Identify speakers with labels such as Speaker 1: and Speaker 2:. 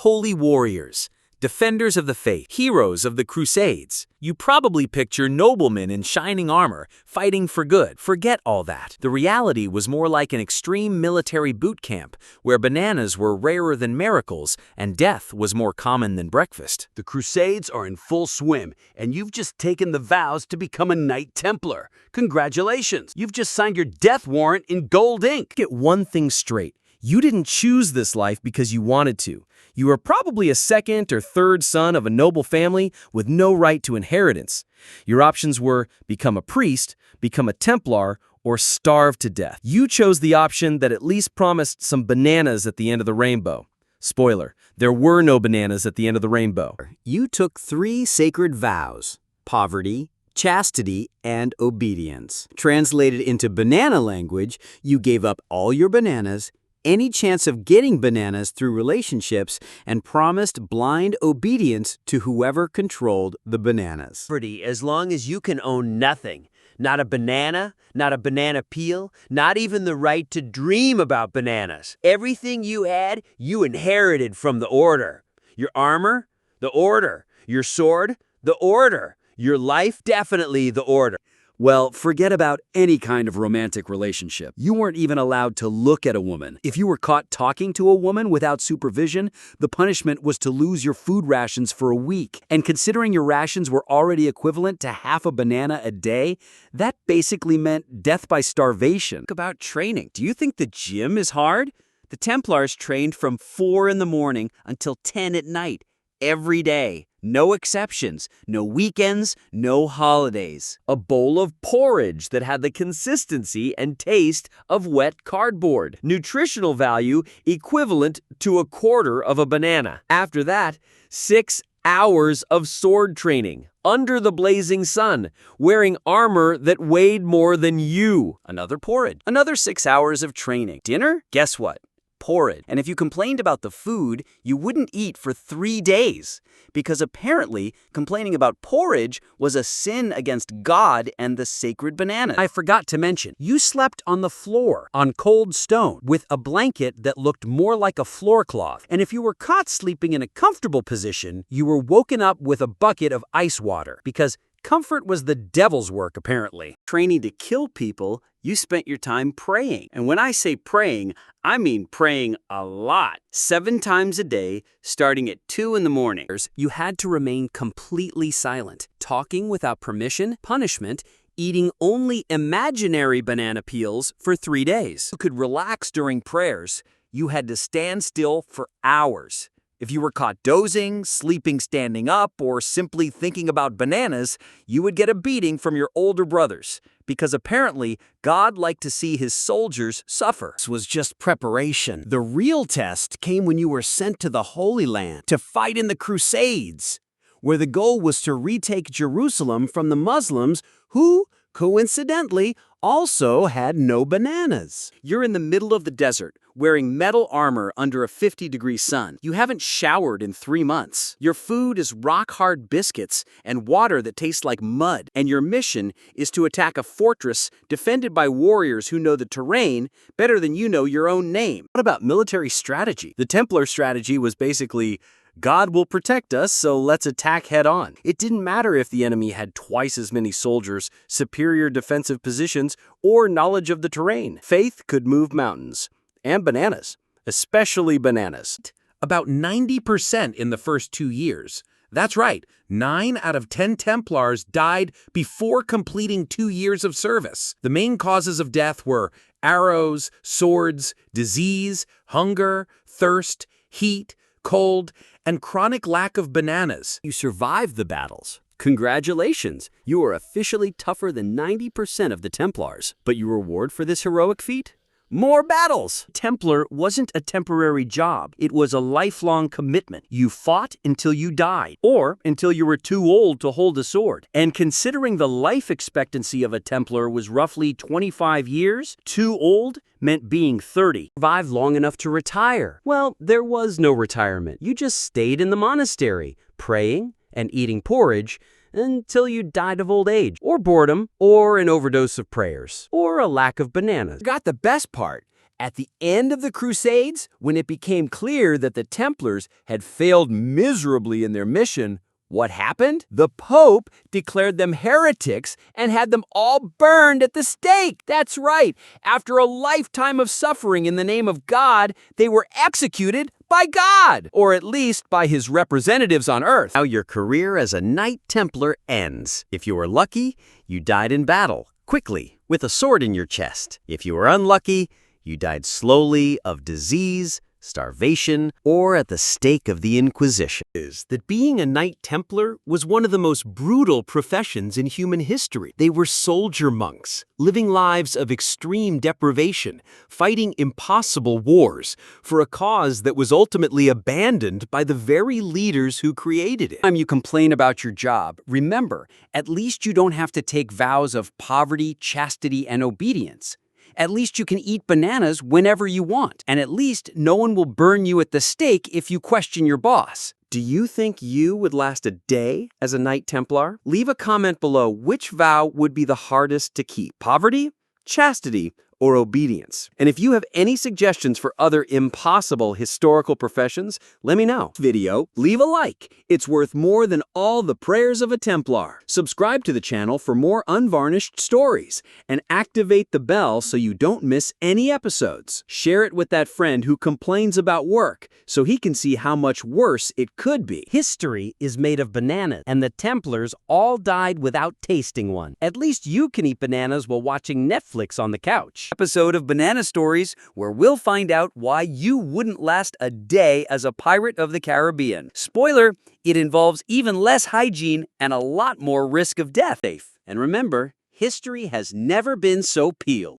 Speaker 1: Holy warriors, defenders of the faith, heroes of the Crusades. You probably picture noblemen in shining armor, fighting for good. Forget all that. The reality was more like an extreme military boot camp, where bananas were rarer than miracles and death was more common than breakfast.
Speaker 2: The Crusades are in full swim, and you've just taken the vows to become a Knight Templar. Congratulations! You've just signed your death warrant in gold ink.
Speaker 3: Get one thing straight. You didn't choose this life because you wanted to. You were probably a second or third son of a noble family with no right to inheritance. Your options were become a priest, become a Templar, or starve to death. You chose the option that at least promised some bananas at the end of the rainbow. Spoiler, there were no bananas at the end of the rainbow.
Speaker 4: You took 3 sacred vows: poverty, chastity, and obedience. Translated into banana language, you gave up all your bananas, any chance of getting bananas through relationships, and promised blind obedience to whoever controlled the bananas.
Speaker 5: As long as you can own nothing. Not a banana, not a banana peel, not even the right to dream about bananas. Everything you had, you inherited from the order. Your armor, the order. Your sword, the order. Your life, definitely the order.
Speaker 2: Well, forget about any kind of romantic relationship. You weren't even allowed to look at a woman. If you were caught talking to a woman without supervision, the punishment was to lose your food rations for a week. And considering your rations were already equivalent to half a banana a day, that basically meant death by starvation.
Speaker 5: About training. Do you think the gym is hard? The Templars trained from 4 in the morning until 10 at night, every day. No exceptions, no weekends, no holidays.
Speaker 1: A bowl of porridge that had the consistency and taste of wet cardboard. Nutritional value equivalent to a quarter of a banana. After that, 6 hours of sword training under the blazing sun, wearing armor that weighed more than you.
Speaker 6: Another porridge. Another 6 hours of training. Dinner? Guess what? Porridge. And if you complained about the food, you wouldn't eat for 3 days. Because apparently, complaining about porridge was a sin against God and the sacred bananas.
Speaker 4: I forgot to mention, you slept on the floor, on cold stone, with a blanket that looked more like a floor cloth. And if you were caught sleeping in a comfortable position, you were woken up with a bucket of ice water. Because comfort was the devil's work, apparently.
Speaker 6: Training to kill people, you spent your time praying. And when I say praying, I mean praying a lot. 7 times a day, starting at 2 in the morning.
Speaker 4: You had to remain completely silent, talking without permission, punishment, eating only imaginary banana peels for 3 days.
Speaker 1: You could relax during prayers. You had to stand still for hours. If you were caught dozing, sleeping standing up, or simply thinking about bananas, you would get a beating from your older brothers, because apparently God liked to see his soldiers suffer.
Speaker 4: This was just preparation. The real test came when you were sent to the Holy Land to fight in the Crusades, where the goal was to retake Jerusalem from the Muslims who, coincidentally, also had no bananas.
Speaker 6: You're in the middle of the desert, wearing metal armor under a 50-degree sun. You haven't showered in 3 months. Your food is rock-hard biscuits and water that tastes like mud. And your mission is to attack a fortress defended by warriors who know the terrain better than you know your own name.
Speaker 3: What about military strategy? The Templar strategy was basically, God will protect us, so let's attack head-on. It didn't matter if the enemy had twice as many soldiers, superior defensive positions, or knowledge of the terrain. Faith could move mountains. And bananas. Especially bananas.
Speaker 7: About 90% in the first 2 years. That's right, 9 out of 10 Templars died before completing 2 years of service. The main causes of death were arrows, swords, disease, hunger, thirst, heat, cold, and chronic lack of bananas.
Speaker 4: You survived the battles. Congratulations! You are officially tougher than 90% of the Templars. But your reward for this heroic feat? More battles! Templar wasn't a temporary job. It was a lifelong commitment. You fought until you died, or until you were too old to hold a sword. And considering the life expectancy of a Templar was roughly 25 years, too old meant being 30. Survived long enough to retire. Well, there was no retirement. You just stayed in the monastery, praying and eating porridge, until you died of old age, or boredom, or an overdose of prayers, or a lack of bananas.
Speaker 5: Got the best part.
Speaker 1: At the end of the Crusades, when it became clear that the Templars had failed miserably in their mission, what happened? The Pope declared them heretics and had them all burned at the stake. That's right. After a lifetime of suffering in the name of God, they were executed by God, or at least by his representatives on earth.
Speaker 4: Now your career as a Knight Templar ends. If you were lucky, you died in battle, quickly, with a sword in your chest. If you were unlucky, you died slowly of disease, starvation, or at the stake of the Inquisition.
Speaker 5: Is that being a Knight Templar was one of the most brutal professions in human history. They were soldier monks, living lives of extreme deprivation, fighting impossible wars for a cause that was ultimately abandoned by the very leaders who created it.
Speaker 6: Time you complain about your job, remember, at least you don't have to take vows of poverty, chastity, and obedience. At least you can eat bananas whenever you want, and at least no one will burn you at the stake if you question your boss.
Speaker 1: Do you think you would last a day as a Knight Templar? Leave a comment below which vow would be the hardest to keep: poverty, chastity, or obedience. And if you have any suggestions for other impossible historical professions, let me know. Leave a like. It's worth more than all the prayers of a Templar. Subscribe to the channel for more unvarnished stories, and activate the bell so you don't miss any episodes. Share it with that friend who complains about work so he can see how much worse it could be.
Speaker 5: History is made of bananas, and the Templars all died without tasting one. At least you can eat bananas while watching Netflix on the couch.
Speaker 6: Episode of Banana Stories, where we'll find out why you wouldn't last a day as a pirate of the Caribbean. Spoiler, it involves even less hygiene and a lot more risk of death. And remember, history has never been so peeled.